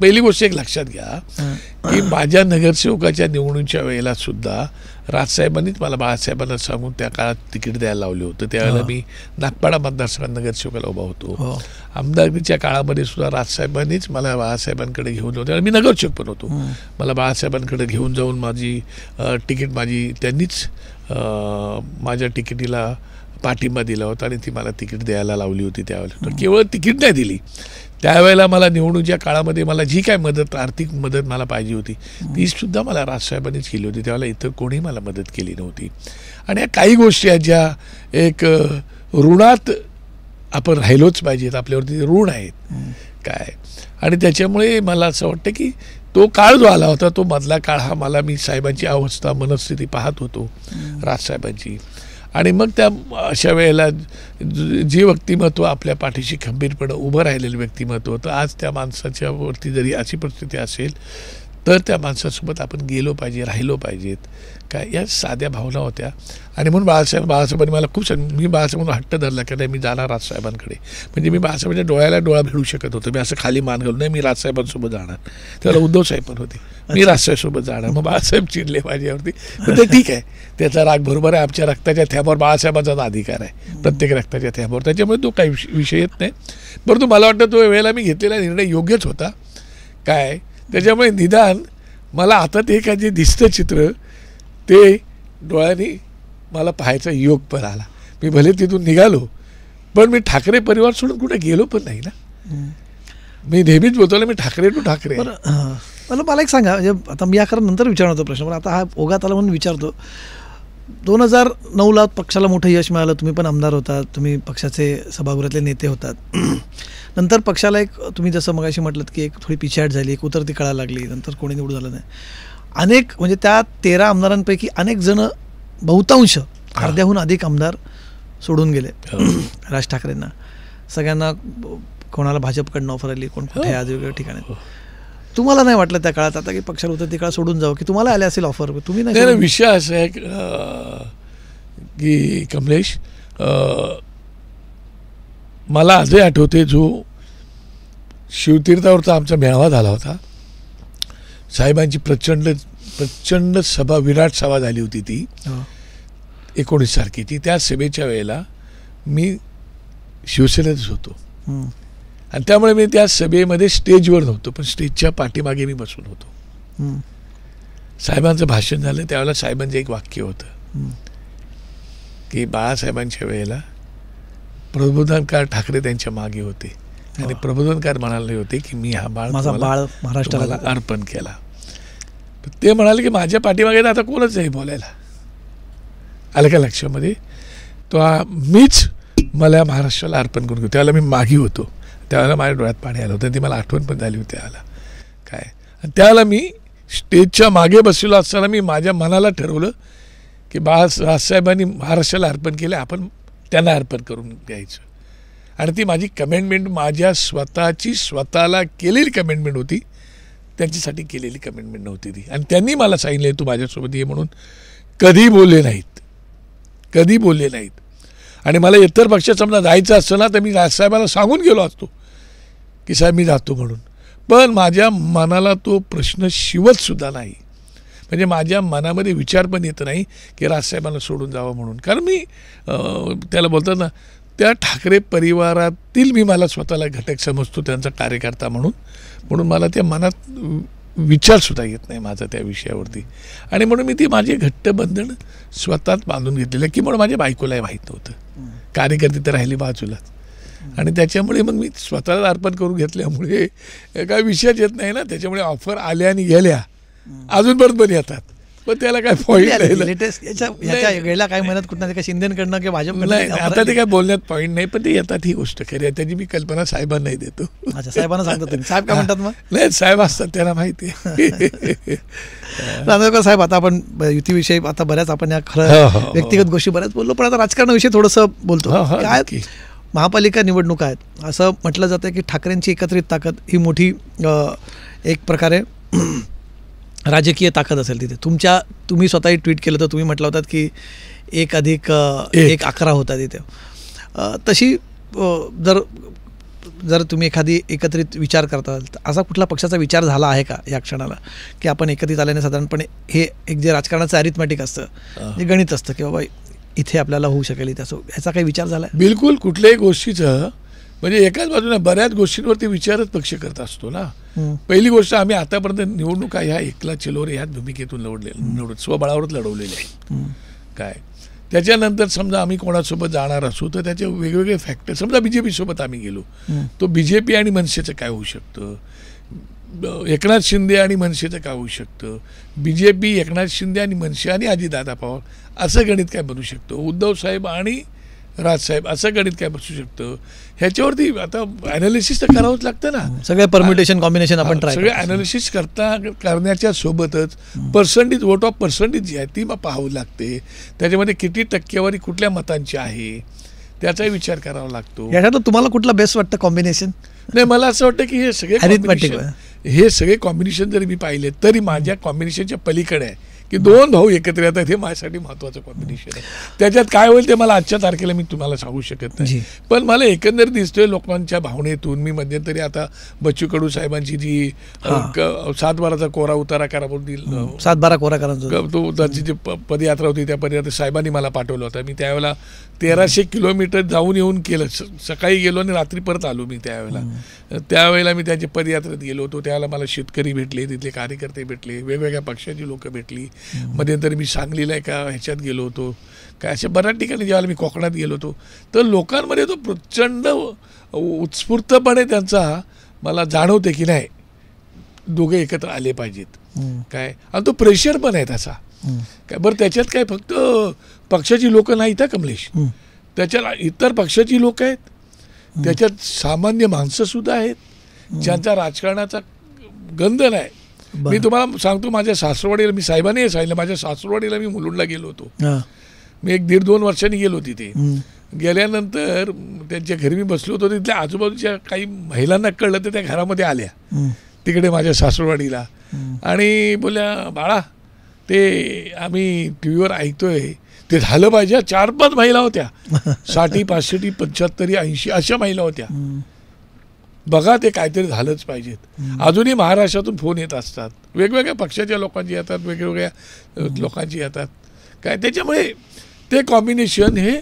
पहिली गोष्ट एक लक्षात घ्या की माझ्या नगरसेवकाच्या निवडणुकीच्या वेळेला सुद्धा राजसाहेबांनीच मला बाळासाहेबांना सांगून त्या काळात तिकीट द्यायला लावलं होतं. त्यावेळेला मी नागपाडा मतदारसंघात नगरसेवकाला उभा होतो. आमदारकीच्या काळामध्ये सुद्धा राजसाहेबांनीच मला बाळासाहेबांकडे घेऊन होते आणि मी नगरसेवक पण होतो. मला बाळासाहेबांकडे घेऊन जाऊन माझी तिकीट त्यांनीच माझ्या तिकिटीला पाठिंबा दिला होता आणि ती मला तिकीट द्यायला लावली होती त्यावेळेला. तर केवळ तिकीट नाही दिली, त्यावेळेला मला निवडणुकीच्या काळामध्ये मला जी काय मदत, आर्थिक मदत मला पाहिजे होती ती सुद्धा मला राजसाहेबांनीच केली होती. त्यावेळेला इतर कोणी मला मदत केली नव्हती. आणि या काही गोष्टी आहेत ज्या एक ऋणात आपण राहिलोच पाहिजेत, आपल्यावरती ऋण आहेत काय. आणि त्याच्यामुळे मला असं वाटतं की तो काळ जो आला होता तो मधला काळ हा मला, मी साहेबांची अवस्था मनस्थिती पाहत होतो राजसाहेबांची. आणि मग त्या अशा वेळेला जे व्यक्तिमत्व आपल्या पाठीशी खंबीरपणे उभं राहिलेलं व्यक्तिमत्व होतं, आज त्या माणसाच्या वरती जरी अशी परिस्थिती असेल तर त्या माणसासोबत आपण गेलो पाहिजे, राहिलो पाहिजेत काय, या साध्या भावना होत्या. आणि म्हणून बाळासाहेबांनी मला खूप मी बाळासाहेबांना हट्ट धरला की नाही मी जाणार राजसाहेबांकडे. म्हणजे मी बाळासाहेबांच्या डोळ्याला डोळा भिडू शकत होतो, मी असं खाली मान घालून नाही मी राजसाहेबांसोबत जाणार. त्याला उद्धव साहेब पण होते, मी राजसाहेबसोबत जाणार. मग बाळासाहेब चिडले माझ्यावरती. ते ठीक आहे, त्याचा राग बरोबर आहे, आमच्या रक्ताच्या थेंबावर बाळासाहेबांचा अधिकार आहे, प्रत्येक रक्ताच्या थेंबावर, त्याच्यामुळे तो काही विषय येत नाही. परंतु मला वाटतं तो वेळेला मी घेतलेला निर्णय योग्यच होता काय. त्याच्यामुळे निदान मला आता ते काय जे दिसतं चित्र ते डोळ्यांनी मला पाहायचा योग पण आला. मी भले तिथून निघालो पण मी ठाकरे परिवार सोडून कुठे गेलो पण नाही ना. मी नेहमीच बोलतो ना मी ठाकरे टू ठाकरे. मला एक सांगा, म्हणजे आता मी याकडे नंतर विचारणार होतो प्रश्न, पण आता हा ओघात आला म्हणून विचारतो. 2009ला पक्षाला मोठं यश मिळालं, तुम्ही पण आमदार होता, तुम्ही पक्षाचे सभागृहातले नेते होतात. नंतर पक्षाला एक, तुम्ही जसं मगाशी म्हटलं की एक थोडी पिछाड झाली, एक उतरती कळा लागली, नंतर कोणी निवडून झालं नाही. अनेक म्हणजे त्या 13 आमदारांपैकी अनेक जण, बहुतांश अर्ध्याहून अधिक आमदार सोडून गेले राज ठाकरेंना. सगळ्यांना, कोणाला भाजपकडनं ऑफर आली, कोण कुठे आज वेगवेगळ्या ठिकाणी. तुम्हाला नाही वाटलं त्या काळात आता की पक्षाला उतरती काळ सोडून जावं, की तुम्हाला आले असेल ऑफर, तुम्ही नाही? विषय असा आहे की कमलेश, मला आजही आठवते जो शिवतीर्थावरचा आमचा मेळावा झाला होता, साहेबांची प्रचंड सभा, विराट सभा झाली होती ती 19 तारखेची. त्या सभेच्या वेळेला मी शिवसेनेतच होतो आणि त्यामुळे मी त्या सभेमध्ये स्टेजवर नव्हतो पण स्टेजच्या पाठीमागे मी बसून होतो. साहेबांचं भाषण झालं त्यावेळेला साहेबांचं एक वाक्य होतं की बाळासाहेबांच्या वेळेला प्रबोधनकार ठाकरे त्यांच्या मागे होते आणि प्रबोधनकार म्हणाले होते की मी हा बाळ महाराष्ट्राला अर्पण केला. ते म्हणाले की माझ्या पाठीमागे आता कोणच नाही बोलायला. आलं का लक्षामध्ये? तो मीच मला महाराष्ट्राला अर्पण करून घेऊ. त्यावेळेला मी मागी होतो, त्यावेळेला माझ्या डोळ्यात पाणी आलं होतं, ती मला आठवण पण झाली होती त्यावेळेला काय. आणि त्यावेळेला मी स्टेजच्या मागे बसलेलो असताना मी माझ्या मनाला ठरवलं की राजसाहेबांनी महाराष्ट्राला अर्पण केलं, आपण त्यांना अर्पण करून द्यायचं. आणि ती माझी कमेंटमेंट माझ्या स्वतःला केलेली कमेंटमेंट होती, त्यांच्यासाठी केलेली कमेंटमेंट नव्हती ती. आणि त्यांनी मला सांगितले तू माझ्यासोबत ये म्हणून. कधी बोलले नाहीत. आणि मला इतर पक्षात समजा जायचं असतं ना तर मी राजसाहेबांना सांगून गेलो असतो की साहेब मी जातो म्हणून. पण माझ्या मनाला तो प्रश्न शिवत सुद्धा नाही. म्हणजे माझ्या मनामध्ये विचार पण येत नाही की राजसाहेबांना सोडून जावं म्हणून. कारण मी त्याला बोलतात ना त्या ठाकरे परिवारातील मी मला स्वतःला घटक समजतो, त्यांचा कार्यकर्ता म्हणून मला त्या मनात विचारसुद्धा येत नाही माझा त्या विषयावरती. आणि म्हणून मी ती माझे घट्ट बंधन स्वतःच बांधून घेतलेलं की म्हणून माझ्या बायकोलाही माहीत नव्हतं, कार्यकर्ते तर राहिली बाजूलाच. आणि त्याच्यामुळे मग मी स्वतःला अर्पण करून घेतल्यामुळे काय विषयच येत नाही ना. त्याच्यामुळे ऑफर आल्या आणि गेल्या अजून पण येतात, पण त्याला काय पॉईंट गेल्या काही महिन्यात कुठं काय शिंदेकडनं किंवा भाजपकडनं नाही, आता ते काय बोलण्यात पॉईंट नाही, पण ते येतात ही गोष्ट खरी आहे. त्याची मी कल्पना साहेबांनाही देतो. अच्छा, साहेबांना सांगतो तुम्ही? साहेब काय म्हणतात मग? नाही, साहेब असतात त्यांना माहिती आहे. रांजणकर साहेब, आता आपण युतीविषयी आता बऱ्याच आपण या खरं व्यक्तिगत गोष्टी बऱ्याच बोललो, पण आता राजकारणाविषयी थोडंसं बोलतो. काय महापालिका निवडणुका आहेत, असं म्हटलं जातं की ठाकरेंची एकत्रित ताकद ही मोठी एक प्रकारे राजकीय ताकद असेल तिथे. तुम्ही स्वतःही ट्विट केलं तर तुम्ही म्हटलं होतात की 1+1=11 होता तिथे. तशी जर जर तुम्ही एखादी एकत्रित विचार करताल तर असा कुठला पक्षाचा विचार झाला आहे का या क्षणाला की आपण एकत्रित आल्याने साधारणपणे हे एक जे राजकारणाचं अरिथमॅटिक असतं जे गणित असतं की बाबा इथे आपल्याला होऊ शकेल ह्याचा काही विचार झाला? बिलकुल. कुठल्याही गोष्टीचं म्हणजे एकाच बाजूने बऱ्याच गोष्टींवरती विचारच पक्ष करत असतो ना. पहिली गोष्ट आम्ही आतापर्यंत निवडणुका ह्या एकला चिलोरे ह्याच भूमिकेतून स्वबळावरच लढवलेल्या आहेत. काय त्याच्यानंतर समजा आम्ही कोणासोबत जाणार असू तर त्याचे वेगवेगळे फॅक्टर, समजा BJP सोबत आम्ही गेलो तो BJP आणि मनसेचं काय होऊ शकतं, एकनाथ शिंदे आणि मनसेचं काय होऊ शकतं, BJP एकनाथ शिंदे आणि मनसे आणि अजितदादा पवार असं गणित काय बनू शकतं, उद्धव साहेब आणि राजसाहेब असं गणित काय बसू शकतं, ह्याच्यावरती आता ॲनालिसिस तर करावंच लागतं ना. सगळे परम्युटेशन कॉम्बिनेशन आपण सगळे ॲनालिसिस करण्याच्या सोबतच पर्सेंटेज, वोट ऑफ पर्सेंटेज जी आहे ती मग पाहावं लागते. त्याच्यामध्ये किती टक्केवारी कुठल्या मतांची आहे त्याचाही विचार करावा लागतो. याच्यात तुम्हाला कुठला बेस्ट वाटतं कॉम्बिनेशन? नाही, मला असं वाटतं की हे सगळे कॉम्बिनेशन जरी मी पाहिले तरी माझ्या कॉम्बिनेशनच्या पलीकडे आहे की दोन भाऊ एकत्र येतात. हे माझ्यासाठी महत्त्वाचं कॉम्बिनेशन आहे. त्याच्यात काय होईल ते मला आजच्या तारखेला मी तुम्हाला सांगू शकत नाही. पण मला एकंदर दिसतोय लोकांच्या भावनेतून. मी मध्यंतरी आता बच्चू कडू साहेबांची जी 7/12चा कोरा उतारा करा म्हणून 7/12 कोरा करा तो त्यांची जी पदयात्रा होती त्या पदयात्रा साहेबांनी मला पाठवलं होतं. मी त्यावेळेला 1300 किलोमीटर जाऊन येऊन केलं. सकाळी गेलो आणि रात्री परत आलो मी. त्यावेळेला मी त्यांच्या पदयात्रेत गेलो होतो. त्यावेळेला मला शेतकरी भेटले, तिथले कार्यकर्ते भेटले, वेगवेगळ्या पक्षाची लोक भेटली. मध्यंतरी मी सांगलीला एका ह्याच्यात गेलो होतो. काय अशा बऱ्याच ठिकाणी ज्यावेळेला मी कोकणात गेलो होतो तर लोकांमध्ये तो प्रचंड उत्स्फूर्तपणे त्यांचा मला जाणवते की नाही दोघे एकत्र आले पाहिजेत. काय आणि तो प्रेशर पण आहे त्याचा. काय बरं त्याच्यात काय फक्त पक्षाची लोक नाहीत कमलेश, त्याच्यात इतर पक्षाची लोक आहेत, त्याच्यात सामान्य माणसं सुद्धा आहेत ज्यांचा राजकारणाचा गंध नाही. मी तुम्हाला सांगतो माझ्या सासरवाडीला, मी साहेबांनी सांगितलं, माझ्या सासरवाडीला मी मुलुंडला गेलो होतो. मी 1.5-2 वर्षांनी गेलो तिथे. गेल्यानंतर त्यांच्या घरी मी बसलो होतो. तिथल्या आजूबाजूच्या काही महिलांना कळलं तर त्या घरामध्ये आल्या तिकडे माझ्या सासरवाडीला आणि बोलल्या बाळा ते आम्ही टीव्हीवर ऐकतोय ते झालं पाहिजे. 4-5 महिला होत्या, 60, 65, 75, 80 अशा महिला होत्या. बघा ते काहीतरी झालंच पाहिजेत. अजूनही महाराष्ट्रातून फोन येत असतात, वेगवेगळ्या पक्षाच्या लोकांची येतात, वेगवेगळ्या लोकांची येतात. काय त्याच्यामुळे ते कॉम्बिनेशन हे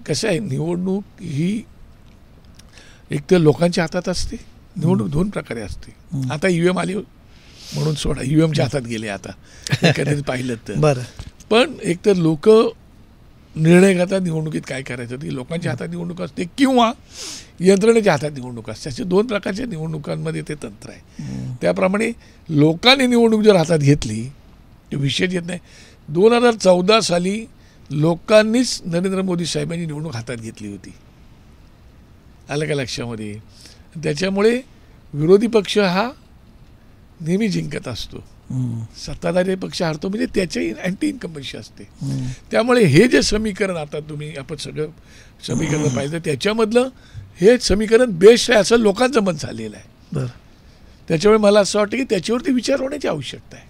कसं आहे, निवडणूक ही एक तर लोकांच्या हातात असते. निवडणूक 2 प्रकारे असते. आता EVM आली म्हणून सोडा, EVMच्या हातात गेले आता एखाद्याने पाहिलं तर. बरं, पण एक तर लोक निर्णय घेतात निवडणुकीत काय करायचं ती लोकांच्या हातात निवडणूक असते किंवा यंत्रणेच्या हातात निवडणूक असते. अशा 2 प्रकारच्या निवडणुकांमध्ये ते तंत्र आहे. त्याप्रमाणे लोकांनी निवडणूक जर हातात घेतली ते विषय येत नाही. 2014 साली लोकांनीच नरेंद्र मोदी साहेबांनी निवडणूक हातात घेतली होती, आलं का लक्षामध्ये. त्याच्यामुळे विरोधी पक्ष हा नेहमी जिंकत असतो, सत्ताधारी पक्ष हारतो म्हणजे त्याच्याही अँटी इन्कम्बन्सी असते. त्यामुळे हे जे समीकरण आता आपण सगळं समीकरण पाहिजे त्याच्यामधलं हे समीकरण बेस्ट आहे असं लोकांचं मत झालेलं आहे. त्याच्यामुळे मला असं वाटतं की त्याच्यावरती विचार होण्याची आवश्यकता आहे.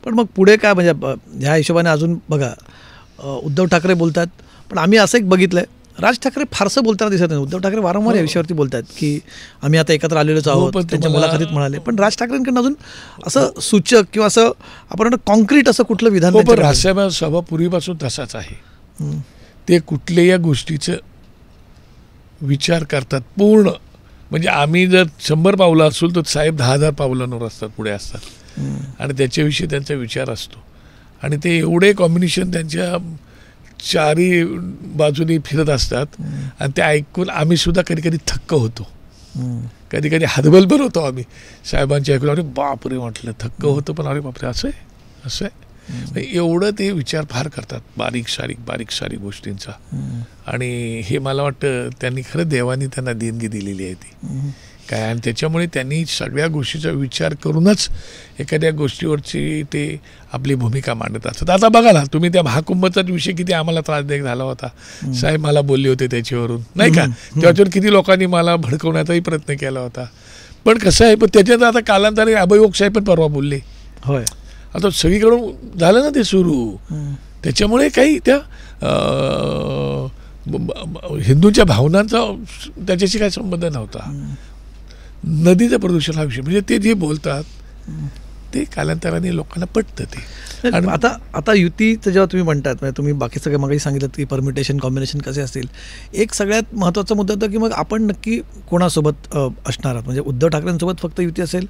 पण मग पुढे काय, म्हणजे ह्या हिशोबाने अजून बघा उद्धव ठाकरे बोलतात, पण आम्ही असं एक बघितलंय राज ठाकरे फारसं बोलताना दिसत नाही. उद्धव ठाकरे वारंवार या विषयावरती बोलतात की आम्ही आता एकत्र आलेलोच आहोत, त्यांच्या मुलाखतीत म्हणाले. पण राज ठाकरेंकडून अजून असं सूचक किंवा असं आपण कॉन्क्रीट असं कुठलं विधान? राजसाहेब सभा पूर्वीपासून तसाच आहे. ते कुठल्याही या गोष्टीचं विचार करतात पूर्ण. म्हणजे आम्ही जर 100 पावलं असू तर साहेब 10,000 पावलांवर असतात, पुढे असतात आणि त्याच्याविषयी त्यांचा विचार असतो. आणि ते एवढे कॉम्बिनेशन त्यांच्या चारी बाजूनी फिरत असतात आणि ते ऐकून आम्ही सुद्धा कधी कधी थक्क होतो, कधी कधी हतबल होतो आम्ही साहेबांचे ऐकून. अरे बापरे म्हटलं, थक्क होतं पण अरे बापरे असं आहे असं आहे. एवढं ते विचार फार करतात बारीक सारीक गोष्टींचा. आणि हे मला वाटतं त्यांनी खरं देवानी त्यांना देणगी दिलेली आहे ती काय. आणि त्याच्यामुळे त्यांनी सगळ्या गोष्टीचा विचार करूनच एखाद्या गोष्टीवरची ते आपली भूमिका मांडत असतात. आता बघा ना तुम्ही त्या महाकुंभचाच विषय किती आम्हाला त्रासदायक झाला होता. साहेब मला बोलले होते त्याच्यावरून, नाही का, त्याच्यावर किती लोकांनी मला भडकवण्याचाही प्रयत्न केला होता. पण कसं आहे, पण त्याच्यात आता कालांतराने अभययोग साहेब पण परवा बोलले. होय, आता सगळीकडून झालं ना ते सुरू. त्याच्यामुळे काही त्या हिंदूंच्या भावनांचा त्याच्याशी काही संबंध नव्हता. नदीचं प्रदूषण हा विषय, म्हणजे ते जे बोलतात ते कालांतराने लोकांना पटतं ते. आणि आता युतीचं जेव्हा तुम्ही म्हणतात, म्हणजे तुम्ही बाकी सगळं मागे सांगितलं की परम्युटेशन कॉम्बिनेशन कसे असतील, एक सगळ्यात महत्त्वाचा मुद्दा होता की मग आपण नक्की कोणासोबत असणार आहात. म्हणजे उद्धव ठाकरेंसोबत फक्त युती असेल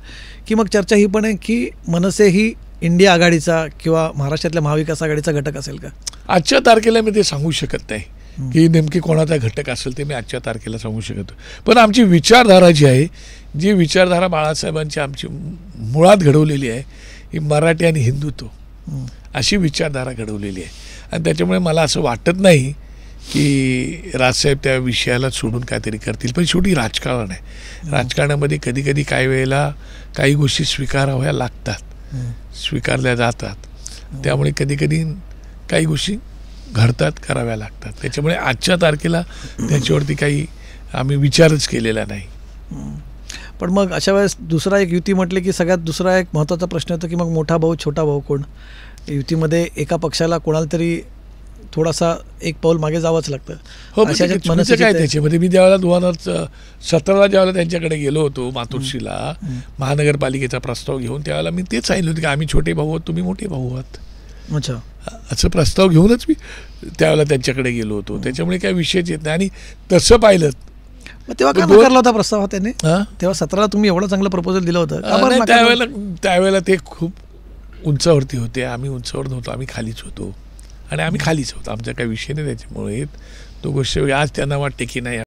की मग चर्चा ही पण आहे की मनसे ही इंडिया आघाडीचा किंवा महाराष्ट्रातल्या महाविकास आघाडीचा घटक असेल का? आजच्या तारखेला मी ते सांगू शकत नाही की नेमकी कोणाचा घटक असेल, ते मी आजच्या तारखेला सांगू शकतो. पण आमची विचारधारा जी आहे, जी विचारधारा बाळासाहेबांची आमची मुळात घडवलेली आहे, ही मराठी आणि हिंदुत्व अशी विचारधारा घडवलेली आहे. आणि त्याच्यामुळे मला असं वाटत नाही की राजसाहेब त्या विषयाला सोडून काहीतरी करतील. पण शेवटी राजकारण आहे. राजकारणामध्ये कधी कधी काही वेळेला काही गोष्टी स्वीकाराव्या लागतात, स्वीकारल्या जातात. त्यामुळे कधी कधी काही गोष्टी घडतात, कराव्या लागतात. त्याच्यामुळे आजच्या तारखेला त्याच्यावरती काही आम्ही विचारच केलेला नाही. पण मग अशा वेळेस दुसरा एक युती म्हटले की सगळ्यात दुसरा एक महत्त्वाचा प्रश्न होतो की मग मोठा भाऊ छोटा भाऊ कोण? युतीमध्ये एका पक्षाला कोणाला तरी थोडासा एक पाऊल मागे जावंच लागतं. हो, म्हणजे काय त्याच्यामध्ये मी ज्यावेळेला 2017 ज्यावेळेला त्यांच्याकडे गेलो होतो मातोश्रीला महानगरपालिकेचा प्रस्ताव घेऊन, त्यावेळेला मी तेच सांगितलं होतं की आम्ही छोटे भाऊ आहोत, तुम्ही मोठे भाऊ आहात. अच्छा, असं प्रस्ताव घेऊनच मी त्यावेळेला त्यांच्याकडे गेलो होतो. त्याच्यामुळे काही विषयच येत नाही. आणि तसं पाहिलं तेव्हा काय नकारला होता प्रस्ताव हा त्याने? तेव्हा 17ला तुम्ही एवढं चांगलं प्रपोजल दिलं होतं? त्यावेळेला ते खूप उंचावरती होते, आम्ही उंचावर नव्हतो, आम्ही खालीच होतो. आणि आम्ही खालीच होतो, आमचा काही विषय नाही. त्याच्यामुळे तो गोष्ट आज त्यांना वाटते की नाही